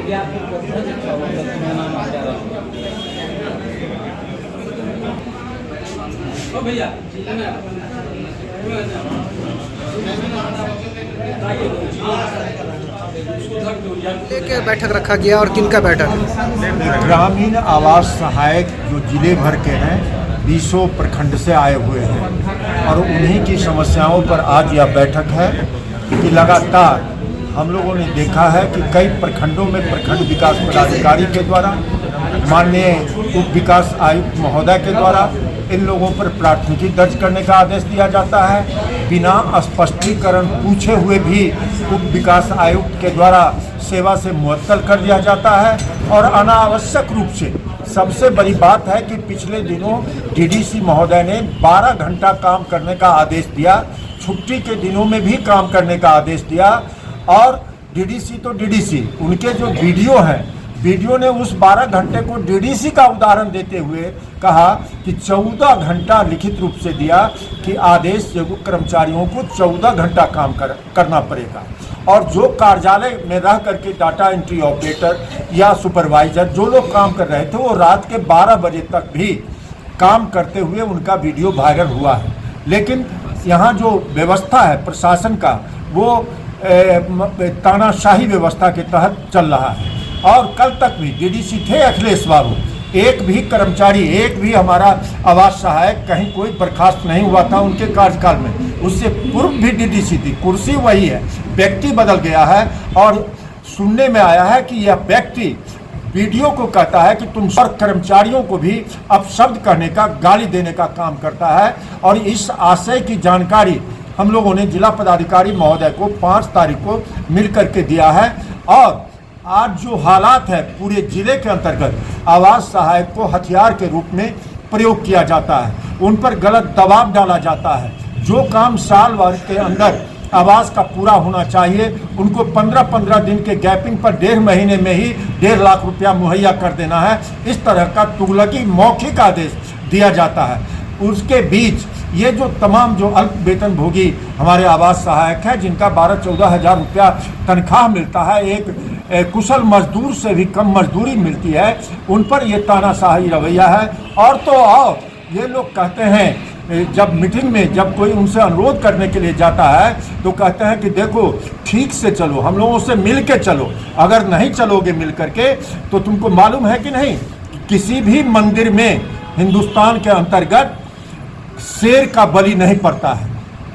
भैया के बैठक रखा गया और किनका बैठक? ग्रामीण आवास सहायक जो जिले भर के हैं 20 प्रखंड से आए हुए हैं और उन्हीं की समस्याओं पर आज यह बैठक है कि लगातार हम लोगों ने देखा है कि कई प्रखंडों में प्रखंड विकास पदाधिकारी के द्वारा, माननीय उप विकास आयुक्त महोदय के द्वारा इन लोगों पर प्राथमिकी दर्ज करने का आदेश दिया जाता है। बिना स्पष्टीकरण पूछे हुए भी उप विकास आयुक्त के द्वारा सेवा से मुअत्तल कर दिया जाता है और अनावश्यक रूप से सबसे बड़ी बात है कि पिछले दिनों डीडीसी महोदय ने 12 घंटा काम करने का आदेश दिया, छुट्टी के दिनों में भी काम करने का आदेश दिया और डीडीसी तो डीडीसी, उनके जो वीडियो हैं, वीडियो ने उस 12 घंटे को डीडीसी का उदाहरण देते हुए कहा कि 14 घंटा लिखित रूप से दिया कि आदेश कर्मचारियों को 14 घंटा काम करना पड़ेगा और जो कार्यालय में रह करके डाटा एंट्री ऑपरेटर या सुपरवाइजर जो लोग काम कर रहे थे वो रात के 12 बजे तक भी काम करते हुए उनका वीडियो वायरल हुआ है। लेकिन यहाँ जो व्यवस्था है प्रशासन का वो तानाशाही व्यवस्था के तहत चल रहा है और कल तक भी डीडीसी थे अखिलेश बाबू, एक भी कर्मचारी, एक भी हमारा आवास सहायक कहीं कोई बर्खास्त नहीं हुआ था उनके कार्यकाल में। उससे पूर्व भी डीडीसी थी, कुर्सी वही है, व्यक्ति बदल गया है और सुनने में आया है कि यह व्यक्ति वीडियो को कहता है कि तुम और कर्मचारियों को भी अपशब्द कहने का, गाली देने का काम करता है और इस आशय की जानकारी हम लोगों ने जिला पदाधिकारी महोदय को 5 तारीख को मिल करके दिया है और आज जो हालात है पूरे जिले के अंतर्गत आवास सहायक को हथियार के रूप में प्रयोग किया जाता है, उन पर गलत दबाव डाला जाता है। जो काम साल भर के अंदर आवास का पूरा होना चाहिए उनको 15-15 दिन के गैपिंग पर 1.5 महीने में ही 1.5 लाख रुपया मुहैया कर देना है, इस तरह का तुगलकी मौखिक आदेश दिया जाता है। उसके बीच ये जो तमाम जो अल्प वेतन भोगी हमारे आवास सहायक हैं जिनका 12-14 हज़ार रुपया तनख्वाह मिलता है, एक कुशल मजदूर से भी कम मजदूरी मिलती है, उन पर ये तानाशाही रवैया है। और तो और ये लोग कहते हैं जब मीटिंग में जब कोई उनसे अनुरोध करने के लिए जाता है तो कहते हैं कि देखो ठीक से चलो, हम लोगों से मिल के चलो, अगर नहीं चलोगे मिल करके तो तुमको मालूम है कि नहीं किसी भी मंदिर में हिंदुस्तान के अंतर्गत शेर का बलि नहीं पड़ता है,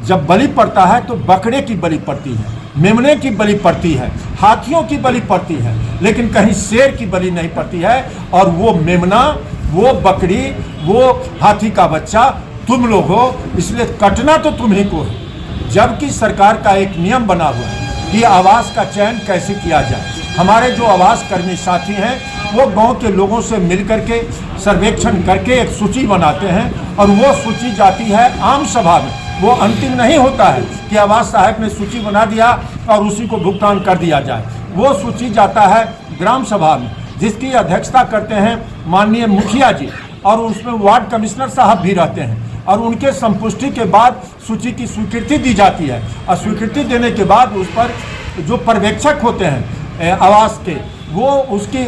जब बलि पड़ता है तो बकरे की बलि पड़ती है, मेमने की बलि पड़ती है, हाथियों की बलि पड़ती है, लेकिन कहीं शेर की बलि नहीं पड़ती है। और वो मेमना, वो बकरी, वो हाथी का बच्चा तुम लोग हो, इसलिए कटना तो तुम्ही को है। जबकि सरकार का एक नियम बना हुआ है कि आवास का चयन कैसे किया जाए। हमारे जो आवास कर्मी साथी हैं वो गांव के लोगों से मिल करके सर्वेक्षण करके एक सूची बनाते हैं और वो सूची जाती है आम सभा में। वो अंतिम नहीं होता है कि आवास सहायक ने सूची बना दिया और उसी को भुगतान कर दिया जाए। वो सूची जाता है ग्राम सभा में जिसकी अध्यक्षता करते हैं माननीय मुखिया जी और उसमें वार्ड कमिश्नर साहब भी रहते हैं और उनके संपुष्टि के बाद सूची की स्वीकृति दी जाती है और स्वीकृति देने के बाद उस पर जो पर्यवेक्षक होते हैं आवास के वो उसकी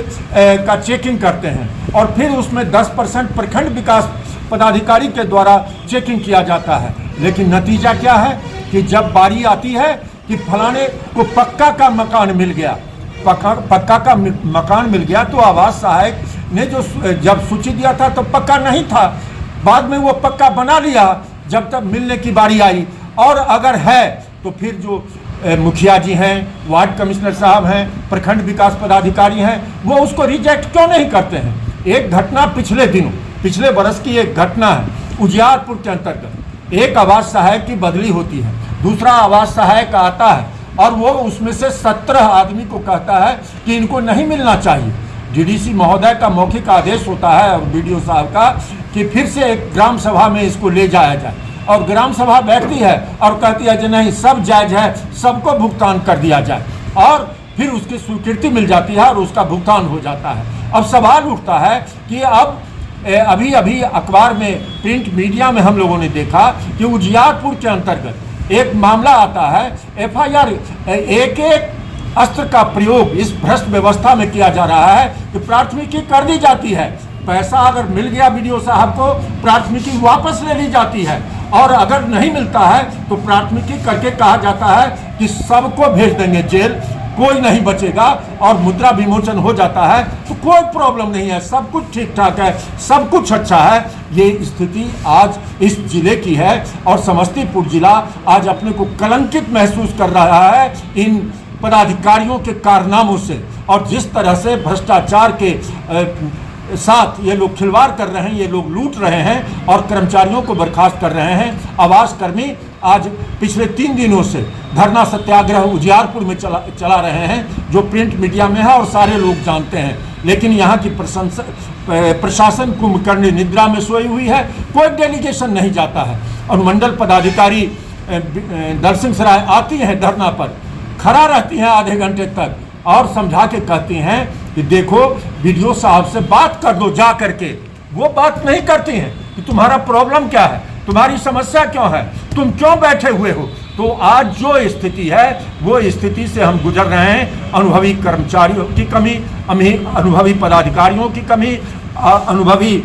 का चेकिंग करते हैं और फिर उसमें 10% प्रखंड विकास पदाधिकारी के द्वारा चेकिंग किया जाता है। लेकिन नतीजा क्या है कि जब बारी आती है कि फलाने को पक्का का मकान मिल गया, पक्का का मकान मिल गया तो आवास सहायक ने जो जब सूची दिया था तो पक्का नहीं था, बाद में वो पक्का बना लिया जब तक मिलने की बारी आई। और अगर है तो फिर जो मुखिया जी हैं, वार्ड कमिश्नर साहब हैं, प्रखंड विकास पदाधिकारी हैं, वो उसको रिजेक्ट क्यों नहीं करते हैं। एक घटना पिछले बरस की एक घटना है उजियारपुर के अंतर्गत, एक आवास सहायक की बदली होती है, दूसरा आवास सहायक आता है और वो उसमें से 17 आदमी को कहता है कि इनको नहीं मिलना चाहिए। डीडीसी महोदय का मौखिक आदेश होता है और बीडीओ साहब का कि फिर से एक ग्राम सभा में इसको ले जाया जाए और ग्राम सभा बैठती है और कहती है कि नहीं सब जायज है, सबको भुगतान कर दिया जाए और फिर उसकी स्वीकृति मिल जाती है और उसका भुगतान हो जाता है। अब सवाल उठता है कि अब अभी अखबार में प्रिंट मीडिया में हम लोगों ने देखा कि उजियारपुर के अंतर्गत एक मामला आता है, FIR एक अस्त्र का प्रयोग इस भ्रष्ट व्यवस्था में किया जा रहा है कि प्राथमिकी कर दी जाती है, पैसा अगर मिल गया बीडीओ साहब को प्राथमिकी वापस ले ली जाती है, और अगर नहीं मिलता है तो प्राथमिकी करके कहा जाता है कि सबको भेज देंगे जेल, कोई नहीं बचेगा, और मुद्रा विमोचन हो जाता है तो कोई प्रॉब्लम नहीं है, सब कुछ ठीक ठाक है, सब कुछ अच्छा है। ये स्थिति आज इस जिले की है और समस्तीपुर जिला आज अपने को कलंकित महसूस कर रहा है इन पदाधिकारियों के कारनामों से, और जिस तरह से भ्रष्टाचार के साथ ये लोग खिलवाड़ कर रहे हैं, ये लोग लूट रहे हैं और कर्मचारियों को बर्खास्त कर रहे हैं। आवास कर्मी आज पिछले 3 दिनों से धरना सत्याग्रह उजियारपुर में चला रहे हैं, जो प्रिंट मीडिया में है और सारे लोग जानते हैं, लेकिन यहाँ की प्रशासन कुंभकर्णी निद्रा में सोई हुई है, कोई डेलीगेशन नहीं जाता है। अनुमंडल पदाधिकारी दर्शन सराय आती हैं धरना पर, खड़ा रहती हैं आधे घंटे तक और समझा के कहती हैं कि देखो बीडीओ साहब से बात कर दो जा करके, वो बात नहीं करती हैं कि तुम्हारा प्रॉब्लम क्या है, तुम्हारी समस्या क्यों है, तुम क्यों बैठे हुए हो। तो आज जो स्थिति है वो स्थिति से हम गुजर रहे हैं। अनुभवी कर्मचारियों की कमी, अनुभवी पदाधिकारियों की कमी, अनुभवी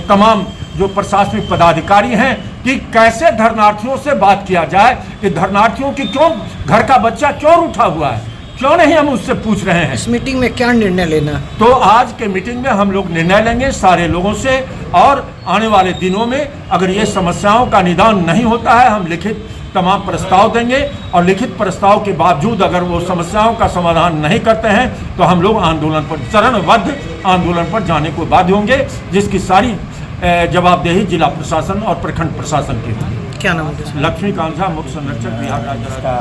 तमाम जो प्रशासनिक पदाधिकारी हैं कि कैसे धरनार्थियों से बात किया जाए कि धरनार्थियों की क्यों घर का बच्चा क्यों उठा हुआ है, क्यों नहीं हम उससे पूछ रहे हैं। इस मीटिंग में क्या निर्णय लेना? तो आज के मीटिंग में हम लोग निर्णय लेंगे सारे लोगों से, और आने वाले दिनों में अगर ये समस्याओं का निदान नहीं होता है हम लिखित तमाम प्रस्ताव देंगे, और लिखित प्रस्ताव के बावजूद अगर वो समस्याओं का समाधान नहीं करते हैं तो हम लोग आंदोलन पर, चरणबद्ध आंदोलन पर जाने को बाध्य होंगे, जिसकी सारी जवाबदेही जिला प्रशासन और प्रखंड प्रशासन की है। क्या नाम है? लक्ष्मीकांत झा, मुख्य संरक्षक, बिहार राज्य का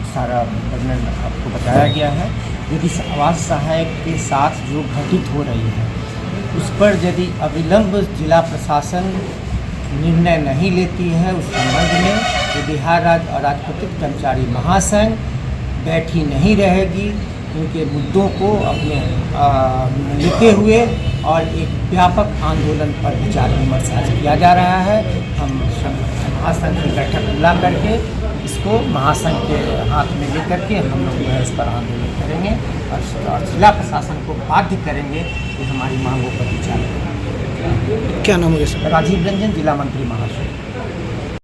सारा वर्णन आपको बताया गया है। यदि आवास सहायक के साथ जो घटित हो रही है उस पर यदि अविलंब जिला प्रशासन निर्णय नहीं लेती है उस संबंध में, तो बिहार राज्य अराजपत्रित कर्मचारी महासंघ बैठी नहीं रहेगी। उनके मुद्दों को अपने लेते हुए और एक व्यापक आंदोलन पर विचार विमर्श आज किया जा रहा है। हम महासंघ की बैठक बुला करके इसको महासंघ के हाथ में लेकर के हम लोग जो है इस पर आंदोलन करेंगे और जिला प्रशासन को बाध्य करेंगे कि हमारी मांगों पर विचार करें। क्या नाम है? राजीव रंजन, जिला मंत्री महासंघ।